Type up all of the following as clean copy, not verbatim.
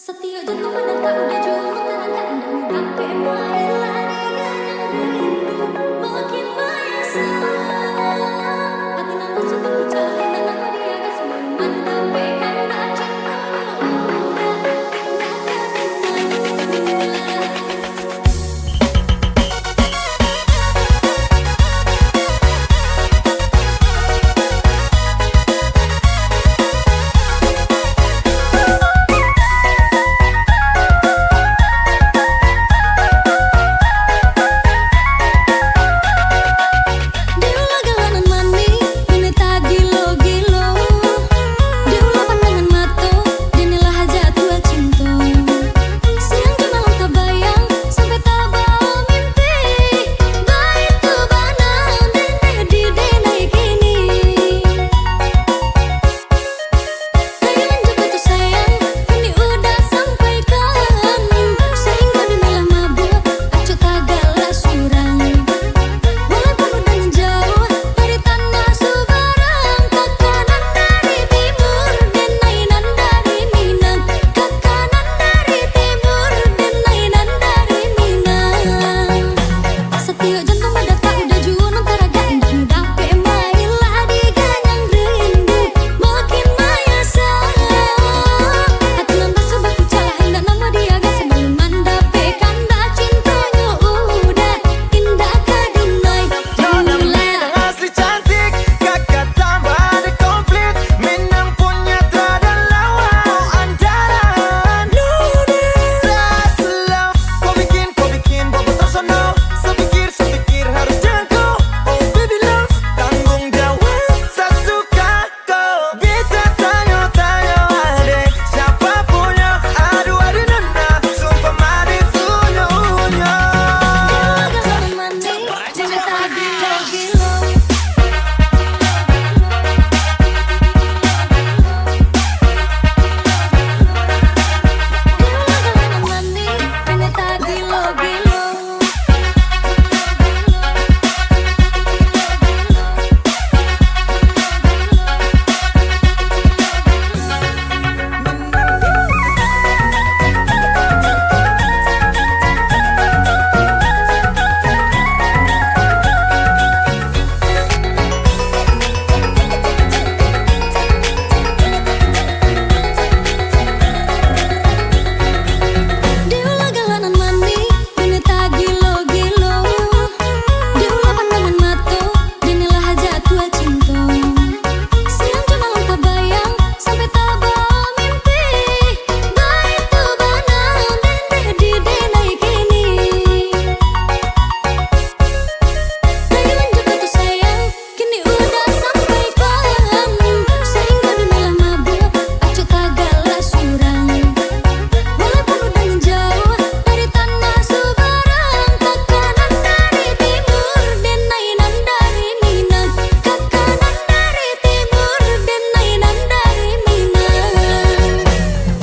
Setiap jantung mendetak udah jual menggerakkan dari sampai mulailah diganyang rindu makin biasa. Hati nafas suka kucalahin dan nama dia gak sebelum mendapatkan dah cintanya udah pindah ke dunia.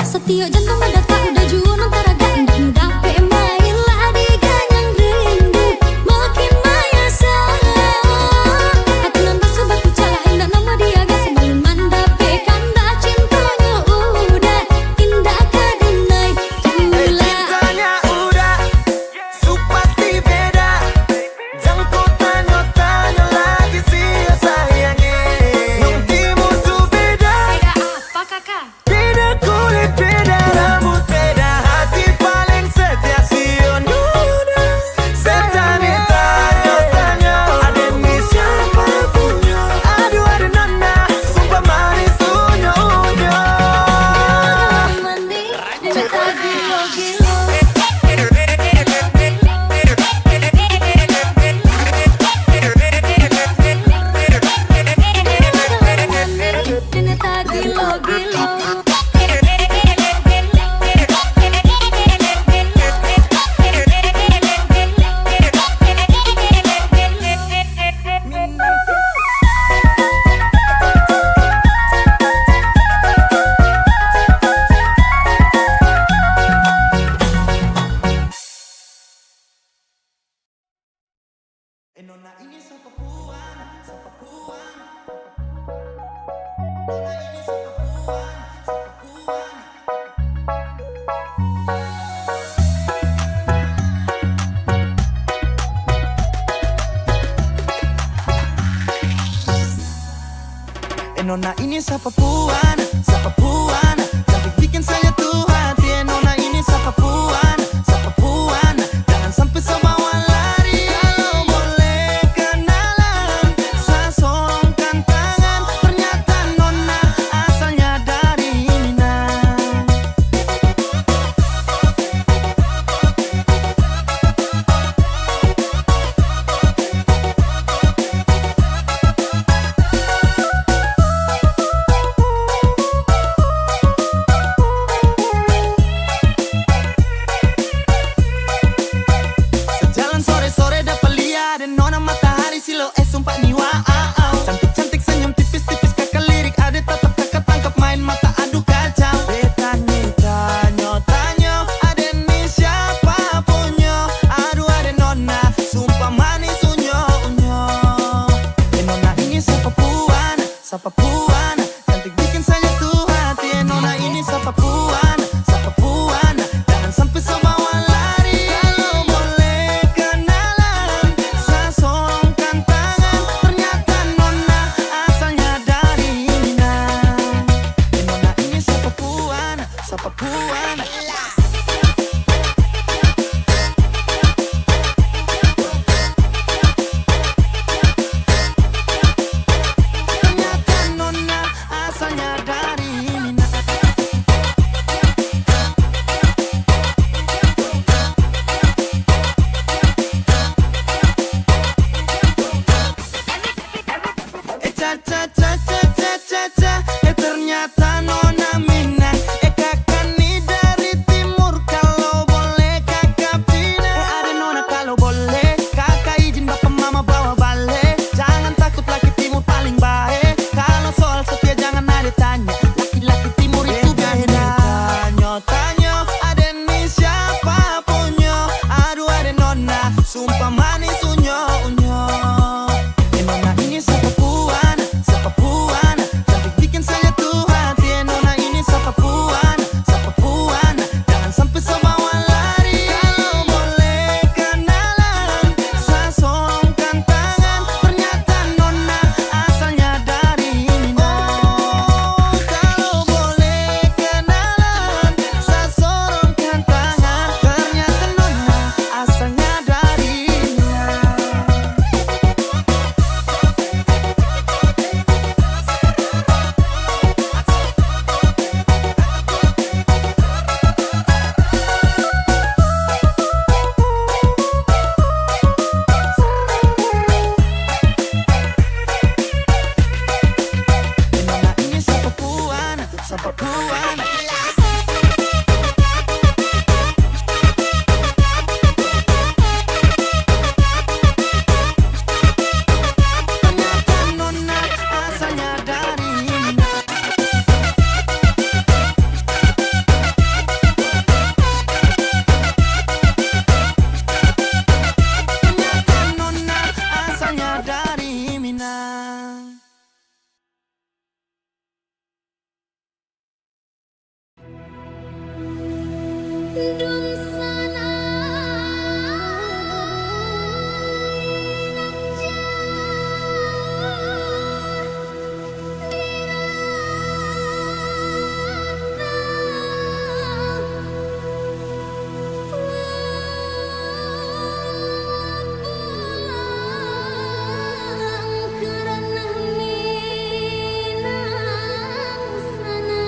Setiap jantung mendetak udah jual antara gak dapat mailah diganyang rindu makin biasa. Hati nafas suka kucalahin dan nama dia gak sebelum mendapatkan dah cintanya udah indah ke dunia. Cintanya udah pasti beda. Jangan kau tanya-tanya lagi sih sayangnya. Nung timur tuh beda. Beda apa kakak? Beda kulit, beda rambut. Nona ini siapa puan, siapa puan, cantik bikin saya tuh hati. Nona ini siapa puan, jangan sampai sebawa lari. Kalau boleh kenalan, saya sorongkan tangan. Ternyata Nona asalnya dari Minang. Sejalan sore-sore dapat lihat Nona matahari siluet sumpah ni wow. Cantik-cantik senyum tipis-tipis kakak lirik. Ada tatap kakak tangkap main mata adu kacau. Tanya-tanya ada ni siapa punya. Aduh ada Nona sumpah manis unyo-unyo. Nona ini siapa puan, cantik bikin saya tuh hati. Nona ini siapa puan, jangan sampai sebawa lari. Kalau boleh kenalan, saya sorongkan tangan. Ternyata Nona asalnya dari Minang. Nona ini siapa puan, ternyata Nona asalnya dari Minang. Ca-ca-ca-ca-ca-ca-ca. Ternyata Nona Minang. Kakak ni dari timur. Kalau boleh kakak pindah. Ada Nona kalau boleh kakak izin bapak mama bawa balik. Jangan takut laki timur paling baik. Kalau soal setia jangan ada tanya. Laki-laki timur itu beda. Tanya-tanya ada ni siapa punya. Aduh ada Nona sumpah manis unyo-unyo. Nona ini siapa puan, cantik bikin saya tuh hati. Nona ini siapa puan, jangan sampai sebawa lari. Kalau boleh kenalan, saya sorongkan tangan. Ternyata Nona asalnya dari Minang. Kalau boleh kenalan, saya sorongkan tangan. Ternyata Nona asalnya dari Minang. Nona ini siapa puan, ternyata Nona asalnya dari Minang. Ternyata Nona asalnya dari Minang. Dun sana kerana Minang sana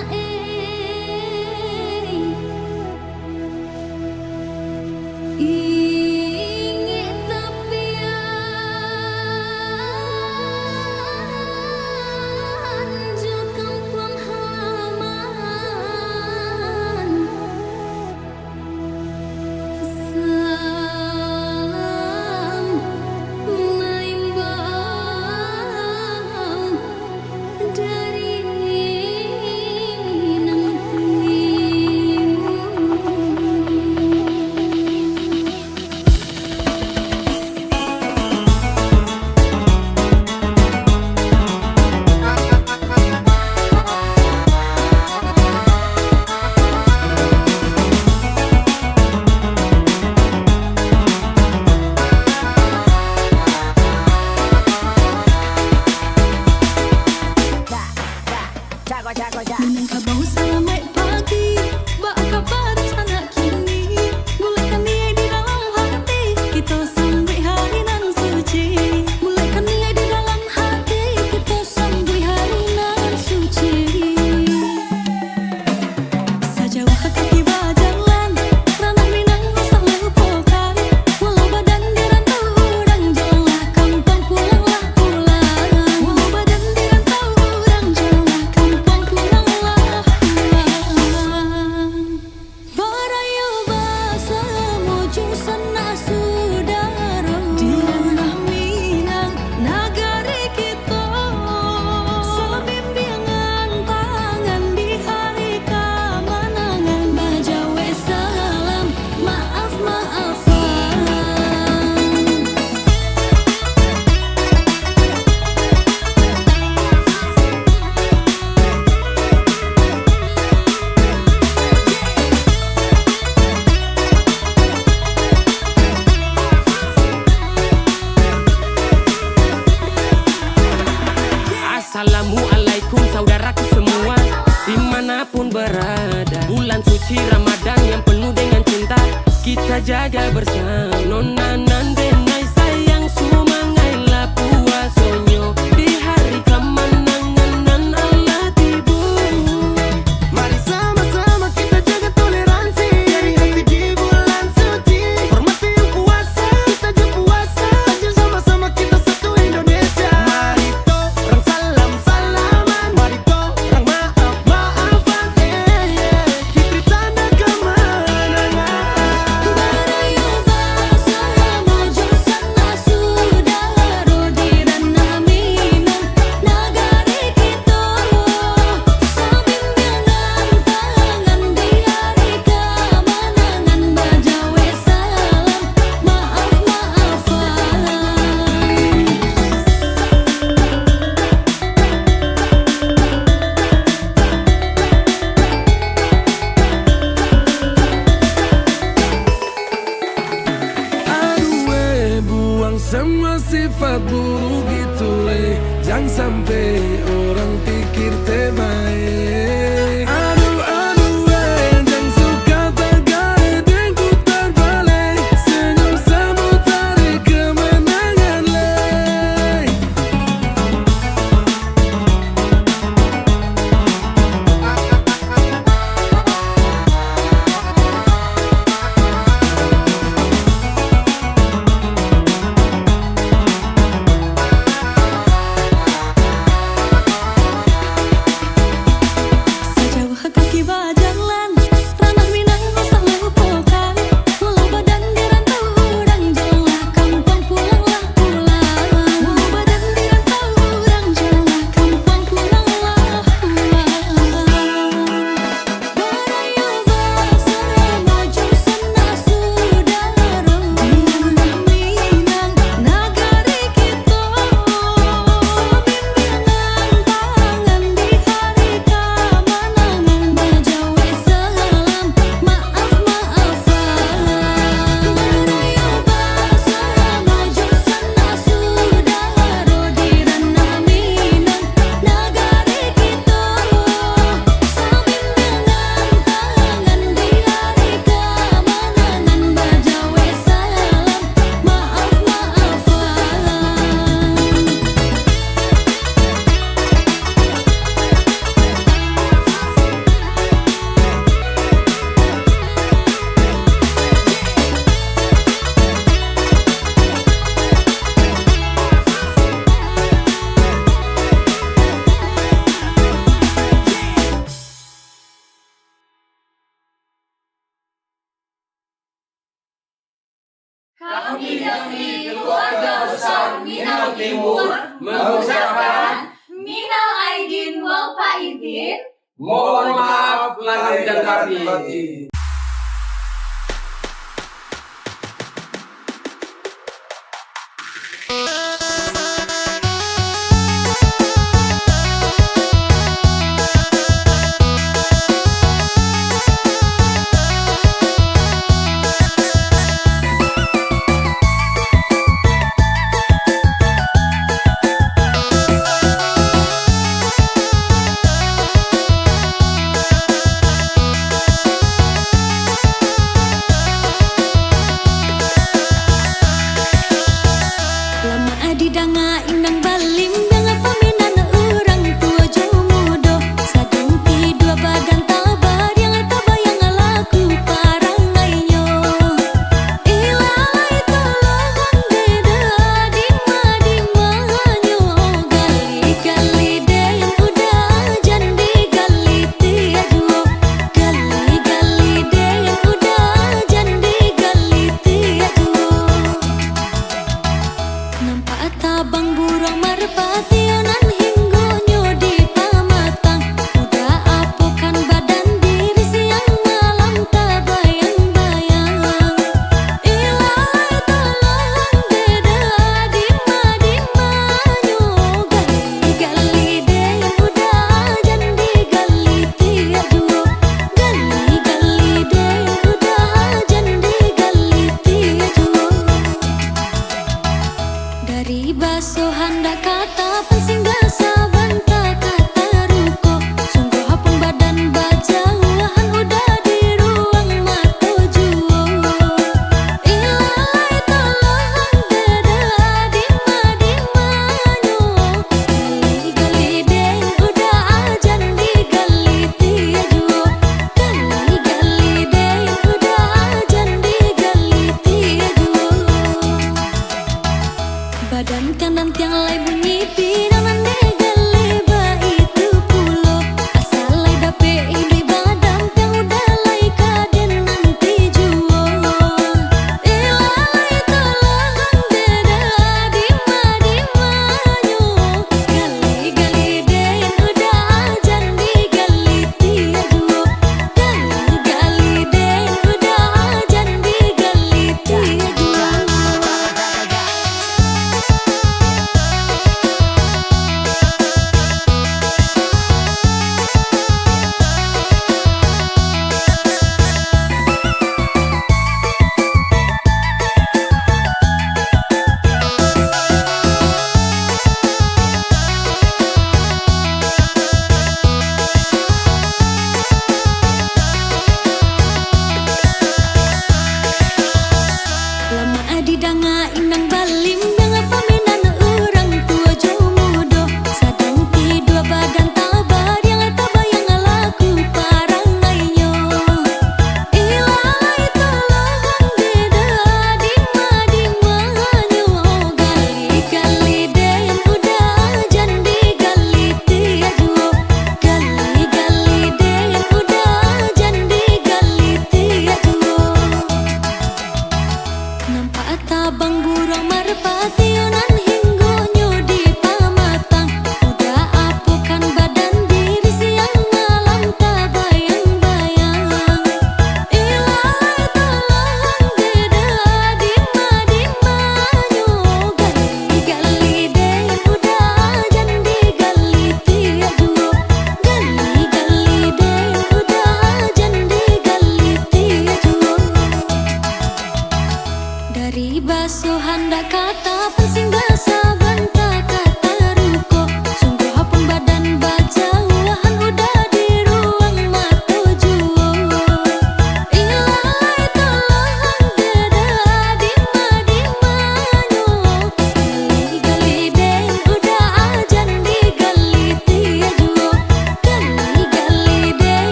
berada. Bulan suci Ramadan yang penuh dengan cinta, kita jaga bersama. Nona nandenai sayang sumangai la puasonyo di hari kemenangan nan Allah tibu. Mari sama-sama kita jaga toleransi dari hati di bulan suci. Hormati yang puasa, kita je puasa, tajil sama-sama kita satu Indonesia. Mari to orang salam-salaman, mari to orang maaf-maafan, Fitri tanda kemenangan. Semua sifat buruk itu jangan sampai orang pikir terbaik. Aduh jangan suka tergait dan ku terbalik. Senyum sambut hari kemenangan Kami dari keluarga besar Minang Timur mengucapkan minal aidin wal faizin. Mohon maaf lahir dan batin.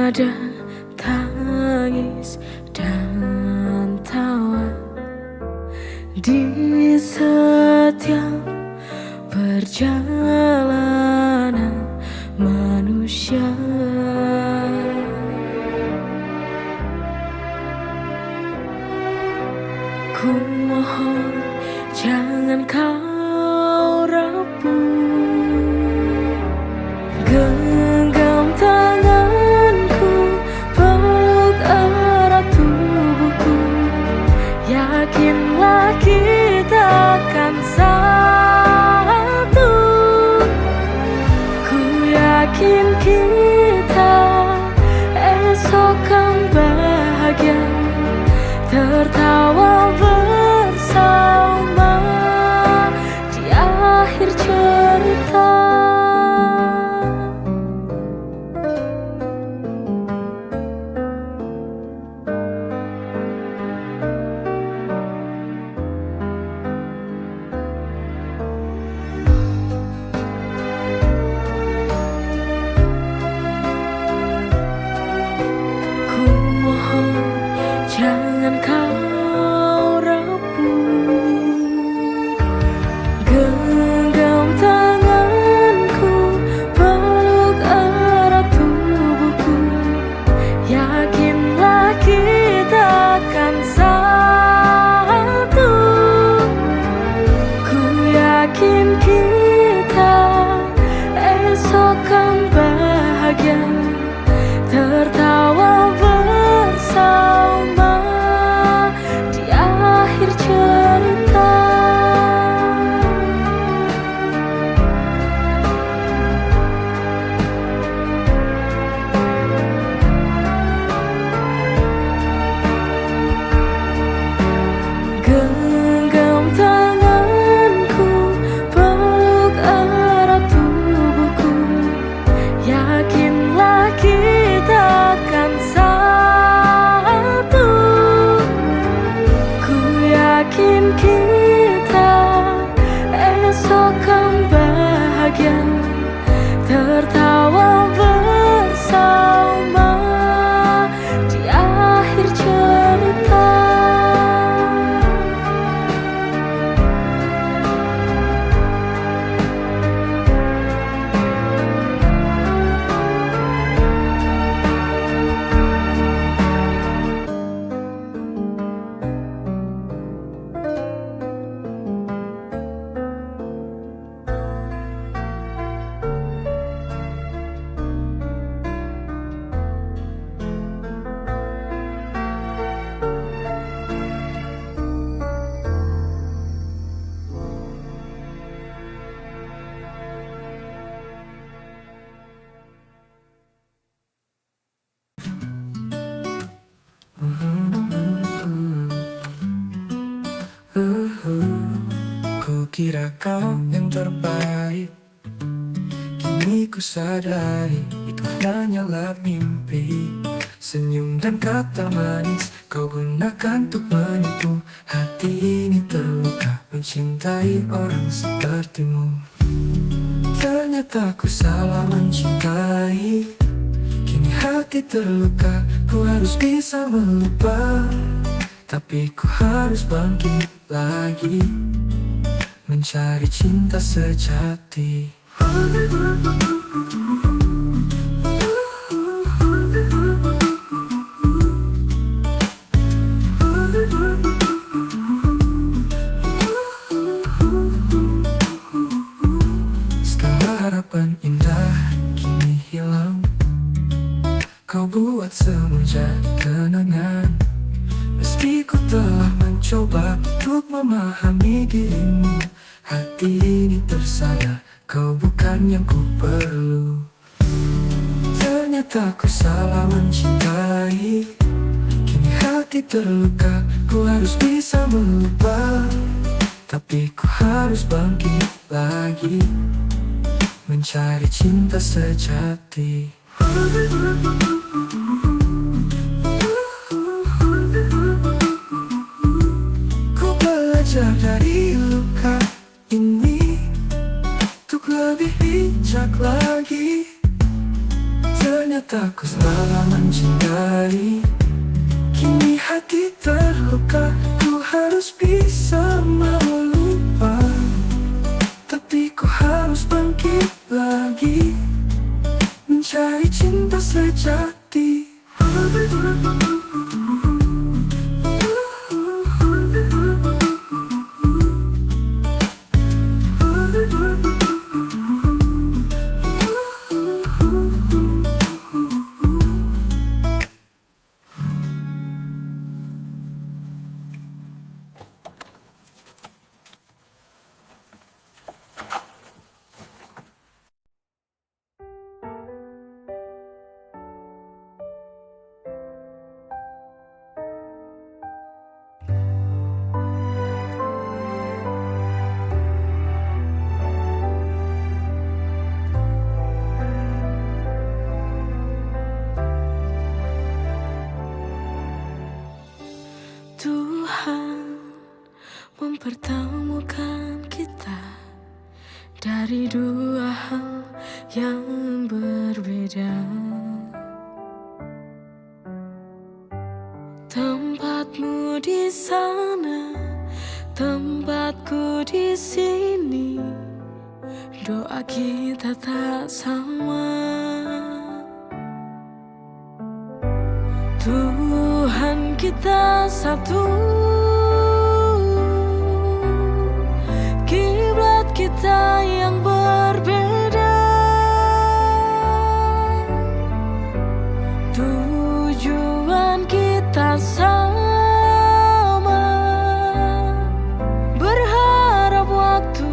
ada tangis dan tawa di setiap perjalanan manusia. Ku mohon jangan kau rapuh, genggam tanganku, peluk erat tubuhku. Yakinlah kita akan satu. Ku yakin kita esok kan bahagia, tertawa bersama di akhir cerita. Ku mohon jangan kau rapuh, genggam tanganku, peluk erat tubuhku. Yakinlah kita akan satu. Ku yakin kita esok kan bahagia, tertawa bersama di akhir cerita. Genggam tanganku, peluk erat tubuhku. Yakinlah kita akan satu. Ku yakin kita esok kan bahagia, tertawa bersama di akhir cerita. Kukira kau yang terbaik, kini ku sadari itu hanyalah mimpi. Senyum dan kata manis kau gunakan untuk menipu hati ini terluka mencintai orang sepertimu. Ternyata ku salah mencintai, kini hati terluka. Ku harus bisa melupa, tapi ku harus bangkit lagi, mencari cinta sejati. Segala harapan indah kini hilang, kau buat semua jadi kenangan. Meski ku telah mencoba untuk memahami dirimu, hati ini tersadar kau bukan yang ku perlu. Ternyata ku salah mencintai, kini hati terluka. Ku harus bisa melupa, tapi ku harus bangkit lagi, mencari cinta sejati. Ku belajar dari luka ini untuk lebih bijak lagi. Ternyata Ternyata ku salah mencintai. Kini hati terluka, ku harus bisa mau lupa. Tapi ku harus bangkit lagi, mencari cinta sejati. Tuhan mempertemukan kita dari dua hal yang berbeda. Tempatmu di sana, tempatku di sini. Doa kita tak sama. Tuhan kita satu, kiblat kita yang berbeda. Tujuan kita sama, berharap waktu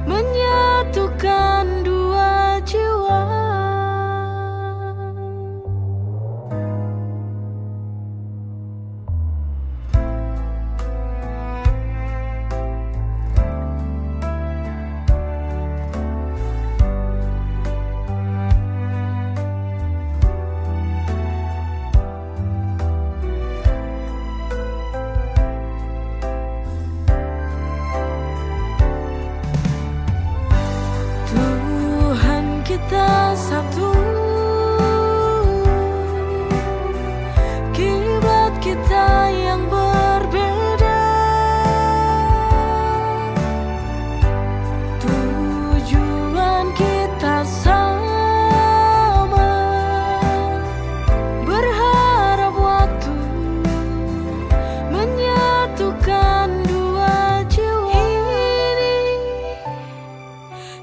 menyatukan dua jiwa. Tuhan kita satu, kiblat kita yang berbeda. Tujuan kita sama, berharap waktu menyatukan dua jiwa. Ini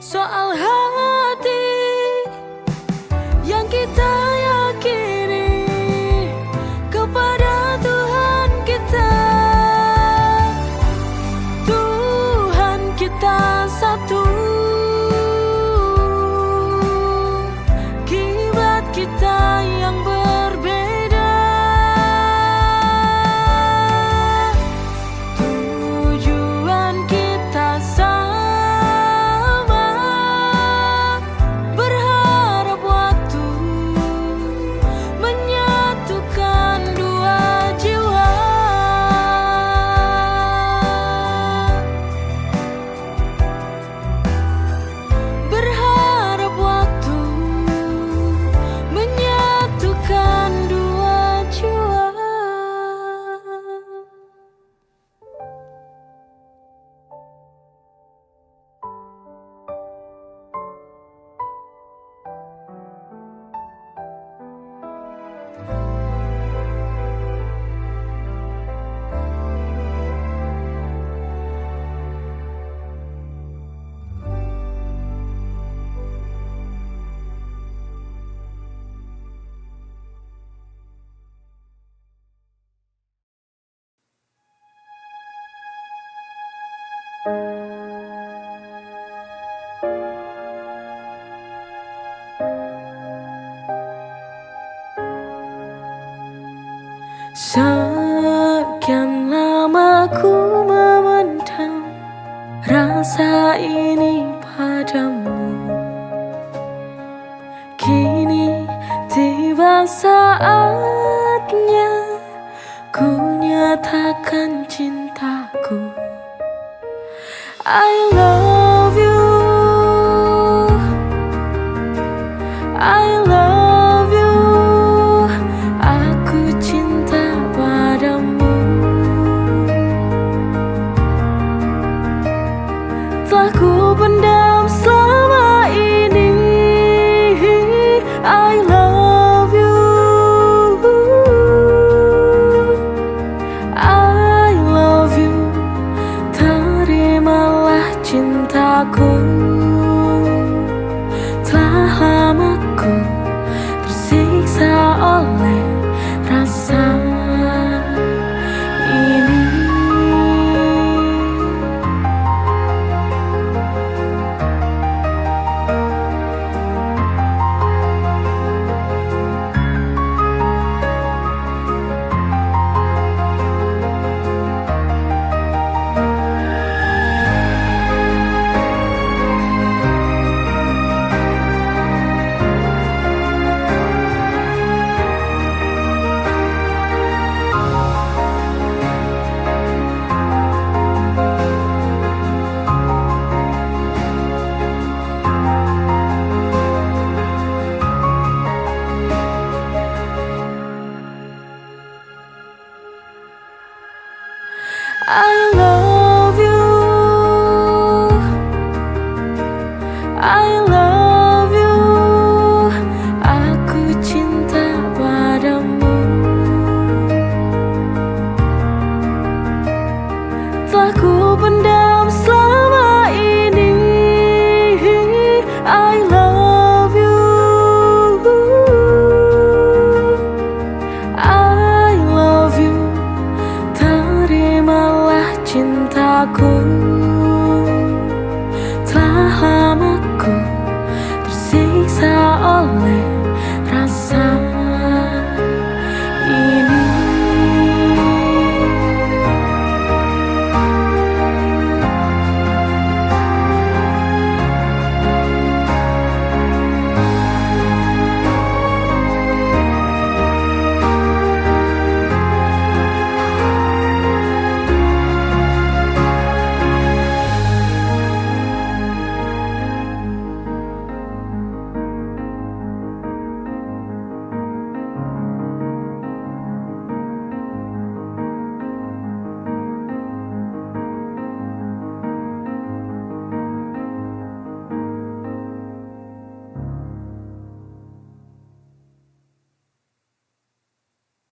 soal hati yang kita yakini kepada Tuhan kita. Tuhan kita satu, kiblat kita yang berbeda. Tujuan kita sama, berharap waktu menyatukan dua jiwa. Berharap waktu menyatukan dua jiwa. Sekian lama ku memendam rasa ini padamu. Kini tiba saatnya ku nyatakan cintaku. I love you, I love you, aku cinta padamu. Telah ku pendam selama ini. I love you, I love you. Terimalah cintaku. Telah lama ku